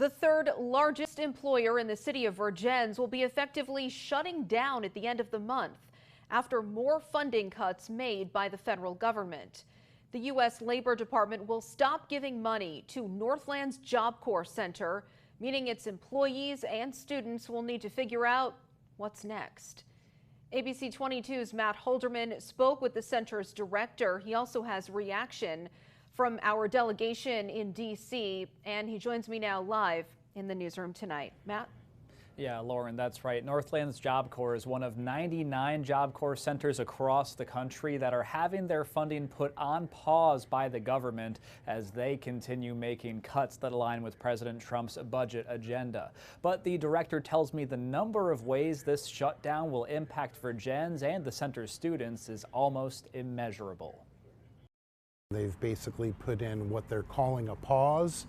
The third largest employer in the city of Vergennes will be effectively shutting down at the end of the month after more funding cuts made by the federal government. The U.S. Labor Department will stop giving money to Northland's Job Corps Center, meaning its employees and students will need to figure out what's next. ABC 22's Matt Holderman spoke with the center's director. He also has reaction from our delegation in D.C., and he joins me now live in the newsroom tonight. Matt? Yeah, Lauren, that's right. Northland's Job Corps is one of 99 Job Corps centers across the country that are having their funding put on pause by the government as they continue making cuts that align with President Trump's budget agenda. But the director tells me the number of ways this shutdown will impact Vergennes and the center's students is almost immeasurable. They've basically put in what they're calling a pause,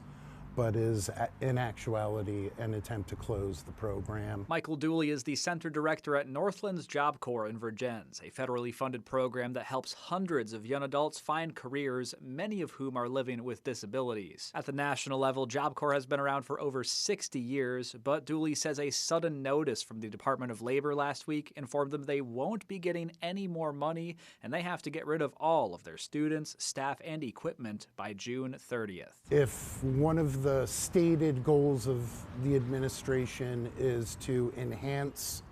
but is in actuality an attempt to close the program. Michael Dooley is the center director at Northland's Job Corps in Vergennes, a federally funded program that helps hundreds of young adults find careers, many of whom are living with disabilities. At the national level, Job Corps has been around for over 60 years, but Dooley says a sudden notice from the Department of Labor last week informed them they won't be getting any more money, and they have to get rid of all of their students, staff, and equipment by June 30th. If one of the stated goals of the administration is to enhance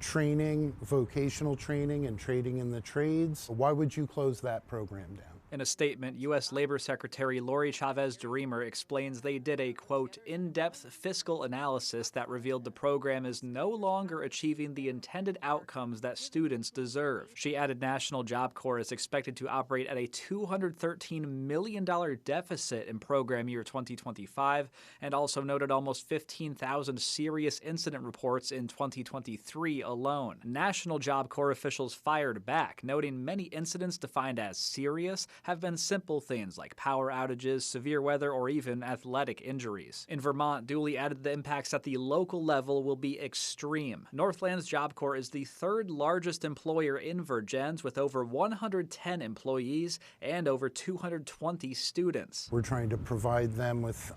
training, vocational training and training in the trades, why would you close that program down? In a statement, U.S. Labor Secretary Lori Chavez-DeRemer explains they did a, quote, in-depth fiscal analysis that revealed the program is no longer achieving the intended outcomes that students deserve. She added National Job Corps is expected to operate at a $213 million deficit in program year 2025, and also noted almost 15,000 serious incident reports in 2023 alone. National Job Corps officials fired back, noting many incidents defined as serious have been simple things like power outages, severe weather, or even athletic injuries. In Vermont, Dooley added the impacts at the local level will be extreme. Northland's Job Corps is the third largest employer in Vergennes with over 110 employees and over 220 students. We're trying to provide them with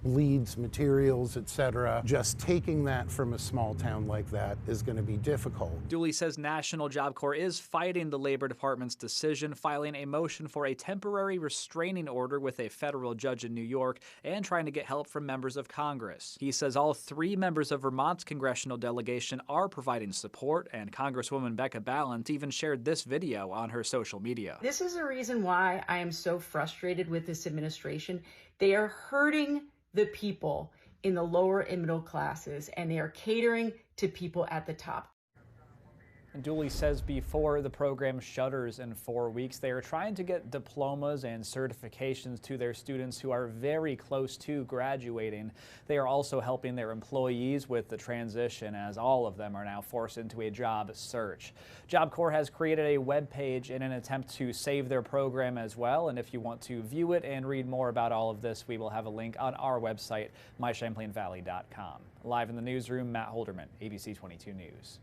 leads, materials, etc. Just taking that from a small town like that is going to be difficult. Dooley says National Job Corps is fighting the Labor Department's decision, filing a motion for a temporary restraining order with a federal judge in New York and trying to get help from members of Congress. He says all three members of Vermont's congressional delegation are providing support, and Congresswoman Becca Balint even shared this video on her social media. This is the reason why I am so frustrated with this administration. They are hurting the people in the lower and middle classes, and they are catering to people at the top. And Dooley says before the program shutters in 4 weeks, they are trying to get diplomas and certifications to their students who are very close to graduating. They are also helping their employees with the transition, as all of them are now forced into a job search. Job Corps has created a web page in an attempt to save their program as well, and if you want to view it and read more about all of this, we will have a link on our website, mychamplainvalley.com. Live in the newsroom, Matt Holderman, ABC 22 News.